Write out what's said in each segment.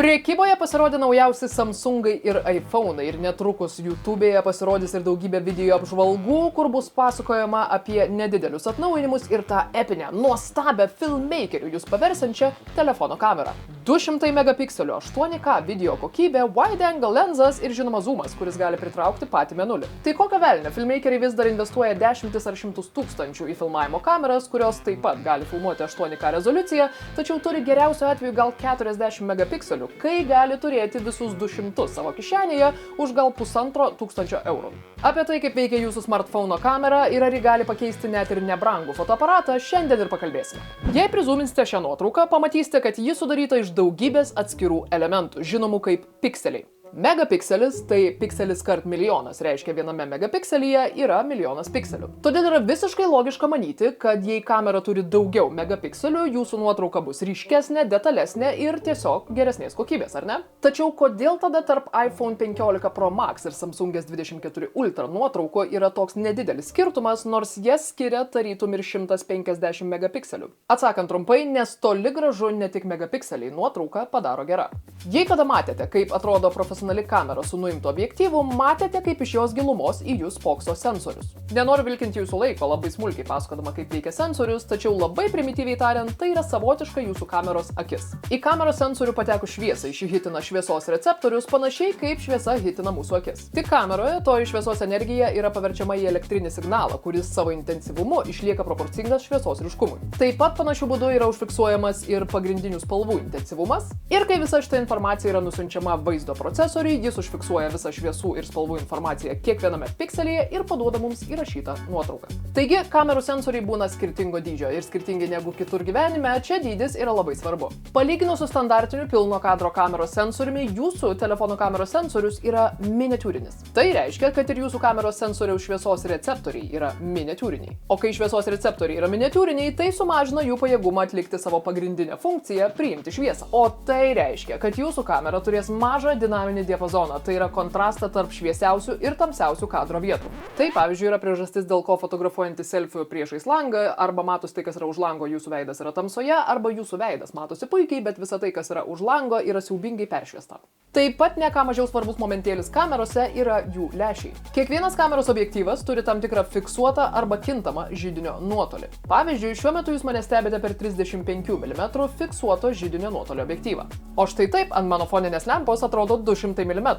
Prekyboje pasirodė naujausi Samsungai ir iPhone'ai ir netrukus YouTube'e pasirodys ir daugybė video apžvalgų, kur bus pasakojama apie nedidelius atnaujinimus ir tą epinę, nuostabią filmmakerių jūs paversiančią telefono kamerą. 200 megapikselių 8K video kokybė, wide angle lensas ir žinoma zoomas, kuris gali pritraukti patį mėnulį. Tai kokią velnę, filmmakeriai vis dar investuoja dešimtis ar šimtus tūkstančių į filmavimo kameras, kurios taip pat gali filmuoti 8K rezoliuciją, tačiau turi geriausiu atveju gal 40 megapikselių, kai gali turėti visus 200 savo kišenėje už gal 1500 eurų. Apie tai, kaip veikia jūsų smartphone kamera ir ar ji gali pakeisti net ir nebrangų fotoaparatą, šiandien ir pakalbėsime. Jei prizūminsite šią nuotrauką, pamatysite, kad ji sudaryta iš daugybės atskirų elementų, žinomų kaip pikseliai. Megapikselis, tai pikselis kart milijonas, reiškia viename megapikselyje yra milijonas pikselių. Todėl yra visiškai logiška manyti, kad jei kamera turi daugiau megapikselių, jūsų nuotrauka bus ryškesnė, detalesnė ir tiesiog geresnės kokybės, ar ne? Tačiau kodėl tada tarp iPhone 15 Pro Max ir Samsung S24 Ultra nuotrauko yra toks nedidelis skirtumas, nors jas skiria tarytum ir 150 megapikselių? Atsakant trumpai, nes toli gražu ne tik megapikseliai nuotrauką padaro gera. Jei kada matėte, kaip atrodo profesionali kamera su nuimtu objektyvu, matėte, kaip iš jos gilumos į jūs spokso sensorius. Nenoriu vilkinti jūsų laiko labai smulkiai pasakodama, kaip veikia sensorius, tačiau labai primityviai tariant, tai yra savotiška jūsų kameros akis. Į kameros sensorių patekus šviesai hitina šviesos receptorius panašiai kaip šviesa hitina mūsų akis. Tik kameroje toji šviesos energija yra paverčiama į elektrinį signalą, kuris savo intensyvumu išlieka proporcingas šviesos ryškumui. Taip pat panašiu būdu yra užfiksuojamas ir pagrindinių spalvų intensyvumas. Ir kai visa šita informacija yra nusiunčiama vaizdo procesoriui, jis užfiksuoja visą šviesų ir spalvų informaciją kiekviename pikselyje ir paduoda mums įrašytą nuotrauką. Taigi, kamerų sensoriai būna skirtingo dydžio ir skirtingi negu kitur gyvenime, čia dydis yra labai svarbu. Palyginus su standartiniu pilno kadro kameros sensoriumi, jūsų telefono kameros sensorius yra miniatiūrinis. Tai reiškia, kad ir jūsų kameros sensoriaus šviesos receptoriai yra miniatiūriniai. O kai šviesos receptoriai yra miniatiūriniai, tai sumažina jų pajėgumą atlikti savo pagrindinę funkciją – priimti šviesą. O tai reiškia, kad jūsų kamera turės mažą dinaminį diapazoną, tai yra kontrastą tarp šviesiausių ir tamsiausių kadro vietų. Tai, pavyzdžiui, yra priežastis, dėl ko fotografuojantis selfie priešais langą, arba matosi tai, kas yra už lango, jūsų veidas yra tamsoje, arba jūsų veidas matosi puikiai, bet visa tai, kas yra už lango, yra siaubingai peršviesta. Taip pat ne ką mažiau svarbus momentėlis kamerose yra jų lęšiai. Kiekvienas kameros objektyvas turi tam tikrą fiksuotą arba kintamą židinio nuotolį. Pavyzdžiui, šiuo metu jūs mane stebite per 35 mm fiksuoto židinio nuotolio objektyvą. O štai taip ant mano foninės lempos atrodo 200 mm.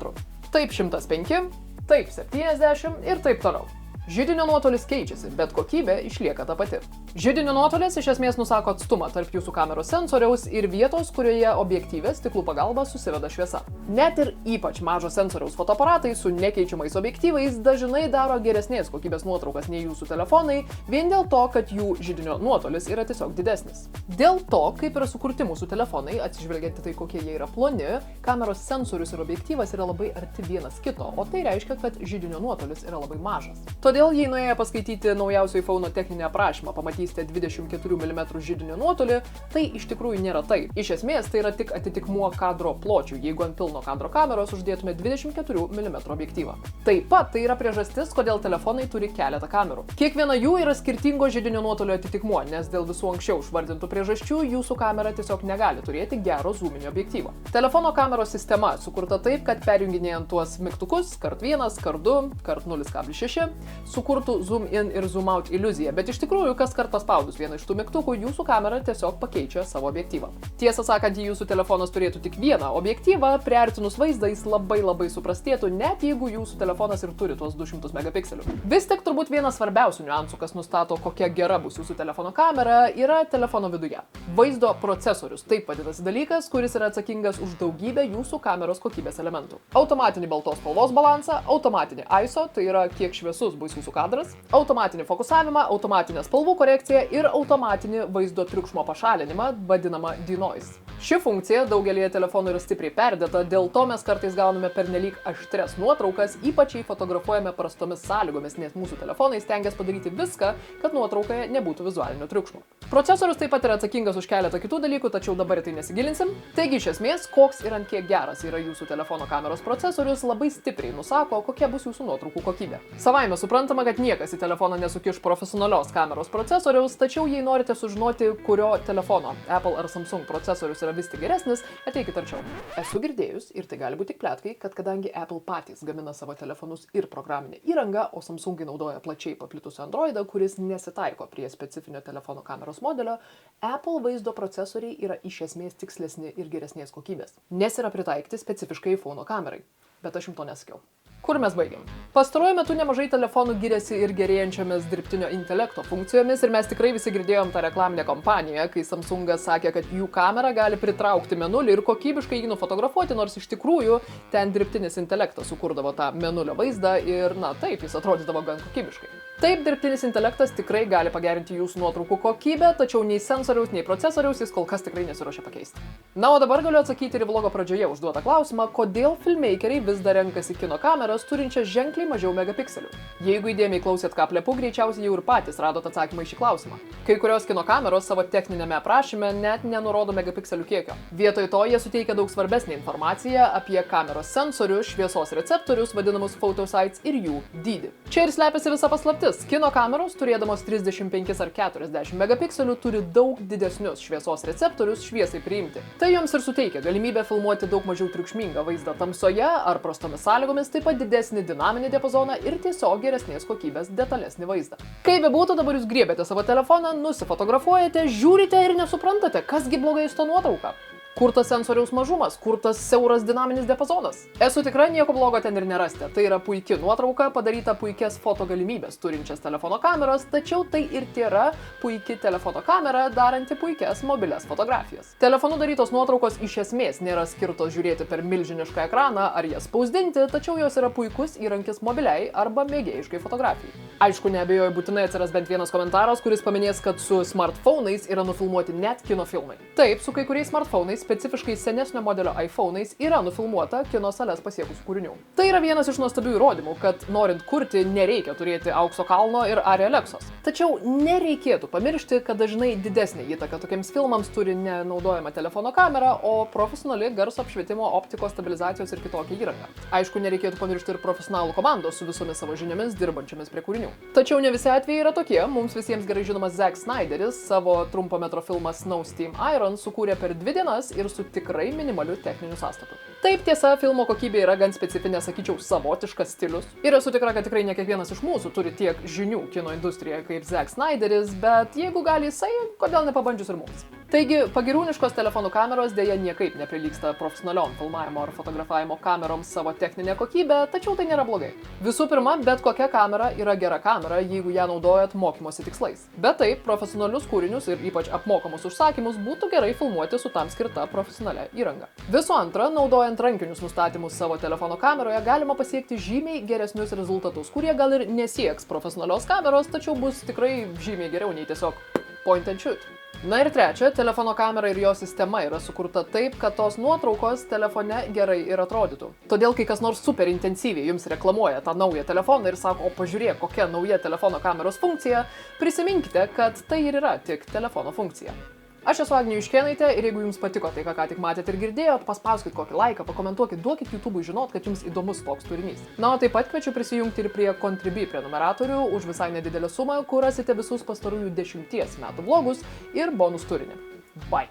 Taip 105, taip 70 ir taip toliau. Židinio nuotolis keičiasi, bet kokybė išlieka ta pati. Židinio nuotolis iš esmės nusako atstumą tarp jūsų kameros sensoriaus ir vietos, kurioje objektyve stiklų pagalba susiveda šviesa. Net ir ypač mažo sensoriaus fotoaparatai su nekeičiamais objektyvais dažnai daro geresnės kokybės nuotraukas nei jūsų telefonai, vien dėl to, kad jų židinio nuotolis yra tiesiog didesnis. Dėl to, kaip yra sukurti mūsų telefonai, atsižvelgiant į tai, kokie jie yra ploni, kameros sensorius ir objektyvas yra labai arti vienas kito, o tai reiškia, kad židinio nuotolis yra labai mažas. Todėl, jei nuėję paskaityti naujausio iPhone'o techninį aprašymą, pamatysite 24 mm židinio nuotolį, tai iš tikrųjų nėra taip. Iš esmės, tai yra tik atitikmuo kadro pločių, jeigu ant pilno kadro kameros uždėtume 24 mm objektyvą. Taip pat tai yra priežastis, kodėl telefonai turi keletą kamerų. Kiekviena jų yra skirtingo židinio nuotolio atitikmuo, nes dėl visų anksčiau išvardintų priežasčių jūsų kamera tiesiog negali turėti gero zoominio objektyvo. Telefono kameros sistema sukurta taip, kad perjunginėjant tuos mygtukus kart 1, kart 2, kart 0,6 sukurtų zoom in ir zoom out iliuziją, bet iš tikrųjų kas kart paspaudus vieną iš tų mygtukų, jūsų kamera tiesiog pakeičia savo objektyvą. Tiesą sakant, jei jūsų telefonas turėtų tik vieną objektyvą, priartinus vaizdą jis labai suprastėtų, net jeigu jūsų telefonas ir turi tuos 200 megapikselių. Vis tik turbūt vienas svarbiausių niuansų, kas nustato, kokia gera bus jūsų telefono kamera, yra telefono viduje. Vaizdo procesorius, taip vadinasi dalykas, kuris yra atsakingas už daugybę jūsų kameros kokybės elementų. Automatinį baltos spalvos balansą, automatinį ISO, tai yra kiek šviesus bus jūsų kadras, automatinį fokusavimą, automatinę spalvų korekciją ir automatinį vaizdo triukšmo pašalinimą, vadinamą denoise. Ši funkcija daugelėje telefonų yra stipriai perdėta, dėl to mes kartais gauname pernelyg aštrias nuotraukas, ypač jei fotografuojame prastomis sąlygomis, nes mūsų telefonai stengiasi padaryti viską, kad nuotraukoje nebūtų vizualinio triukšmo. Procesorius taip pat yra atsakingas už keletą kitų dalykų, tačiau dabar į tai nesigilinsim. Taigi, iš esmės, koks ir ant kiek geras yra jūsų telefono kameros procesorius, labai stipriai nusako, kokia bus jūsų nuotraukų kokybė. Savaime suprantama, kad niekas į telefoną nesukiš profesionalios kameros procesoriaus, tačiau jei norite sužinoti, kurio telefono, Apple ar Samsung procesorius yra yra vis tik geresnis, ateikit arčiau. Esu girdėjus, ir tai gali būti tik pletkai, kad kadangi Apple patys gamina savo telefonus ir programinę įrangą, o Samsungai naudoja plačiai paplitusį Androidą, kuris nesitaiko prie specifinio telefono kameros modelio, Apple vaizdo procesoriai yra iš esmės tikslesni ir geresnės kokybės, nes yra pritaikyti specifiškai iPhone kamerai. Bet aš jums to nesakiau. Kur mes baigiam? Pastaruoju metu nemažai telefonų giriasi ir gerėjančiomis dirbtinio intelekto funkcijomis ir mes tikrai visi girdėjom tą reklaminę kampaniją, kai Samsungas sakė, kad jų kamera gali pritraukti mėnulį ir kokybiškai jį nufotografuoti, nors iš tikrųjų ten dirbtinis intelektas sukurdavo tą mėnulio vaizdą ir, na taip, jis atrodydavo gan kokybiškai. Taip, dirbtinis intelektas tikrai gali pagerinti jūsų nuotraukų kokybę, tačiau nei sensoriaus, nei procesoriaus jis kol kas tikrai nesiruošia pakeisti. Na, o dabar galiu atsakyti ir vlogo pradžioje užduotą klausimą, kodėl filmmakeriai vis dar renkasi kino kameras turinčias ženkliai mažiau megapikselių. Jeigu įdėmiai klausėt, ką plepu, greičiausiai jau ir patys radot atsakymą į šį klausimą. Kai kurios kino kameros savo techninėme aprašyme net nenurodo megapikselių kiekio. Vietoj to jie suteikia daug svarbesnę informaciją apie kameros sensorius, šviesos receptorius, vadinamus photosites ir jų dydį. Čia ir slepiasi visa paslaptis. Kino kameros, turėdamos 35 ar 40 megapikselių, turi daug didesnius šviesos receptorius šviesai priimti. Tai joms ir suteikia galimybę filmuoti daug mažiau triukšmingą vaizdą tamsoje ar prastomis sąlygomis, taip pat didesnį dinaminį diapazoną ir tiesiog geresnės kokybės detalesnį vaizdą. Kaip bebūtų, dabar jūs griebėte savo telefoną, nusifotografuojate, žiūrite ir nesuprantate, kasgi blogai su to nuotrauka. Kur tas sensoriaus mažumas, kur tas siauras dinaminis diapazonas? Esu tikra, nieko blogo ten ir nerasite. Tai yra puikia nuotrauka, padaryta puikias foto galimybės turinčias telefono kameros, tačiau tai ir tėra puikia telefono kamera, daranti puikias mobilias fotografijas. Telefonu darytos nuotraukos iš esmės nėra skirtos žiūrėti per milžinišką ekraną ar jas spausdinti, tačiau jos yra puikus įrankis mobiliai arba mėgėjiškai fotografijai. Aišku, neabejoju, būtinai atsiras bent vienas komentaras, kuris paminės, kad su smartphone'ais yra nufilmuoti net kino filmai. Taip, su kai kuriais smartphone'ais, specifiškai senesnio modelio iPhone'ais, yra nufilmuota kino sales pasiekusių kūrinių. Tai yra vienas iš nuostabių įrodymų, kad norint kurti, nereikia turėti aukso kalno ir Arri Alexos. Tačiau nereikėtų pamiršti, kad dažnai didesnė įtaka tokiems filmams turi nenaudojama telefono kamera, o profesionali garso apšvietimo, optikos stabilizacijos ir kitokia įranga. Aišku, nereikėtų pamiršti ir profesionalų komandos su visomis savo žiniomis dirbančiomis prie kūrinių. Tačiau ne visi atvejai yra tokie. Mums visiems gerai žinomas Zack Snyderis savo trumpo metro filmą Snow Steam Iron sukūrė per 2 dienas ir su tikrai minimaliu techniniu sąstatu. Taip, tiesa, filmo kokybė yra gan specifinė, sakyčiau, savotiškas stilius. Ir esu tikra, kad tikrai ne kiekvienas iš mūsų turi tiek žinių kino industrijoje kaip Zack Snyderis, bet jeigu gali jisai, kodėl nepabandžius ir mums. Taigi, pagirūniškos telefonų kameros dėja niekaip neprilygsta profesionaliom filmavimo ar fotografavimo kameroms savo techninę kokybę, tačiau tai nėra blogai. Visų pirma, bet kokia kamera yra gera kamera, jeigu ją naudojat mokymosi tikslais. Bet taip, profesionalius kūrinius ir ypač apmokamus užsakymus būtų gerai filmuoti su tam skirta profesionalia įranga. Visų antra, naudojant rankinius nustatymus savo telefono kameroje galima pasiekti žymiai geresnius rezultatus, kurie gal ir nesieks profesionalios kameros, tačiau bus tikrai žymiai geriau nei tiesiog point and shoot. Na ir trečia, telefono kamera ir jo sistema yra sukurta taip, kad tos nuotraukos telefone gerai ir atrodytų. Todėl, kai kas nors super intensyviai jums reklamuoja tą naują telefoną ir sako, o pažiūrėk, kokia nauja telefono kameros funkcija, prisiminkite, kad tai ir yra tik telefono funkcija. Aš esu Agnė Juškėnaitė ir jeigu jums patiko tai, ką tik matėt ir girdėjot, paspauskit kokį laiką, pakomentuokit, duokit YouTube'ui žinot, kad jums įdomus toks turinys. Na, o taip pat kviečiu prisijungti ir prie Contribui prenumeratorių už visai nedidelę sumą, kur rasite visus pastarųjų 10 metų vlogus ir bonus turinį. Bye!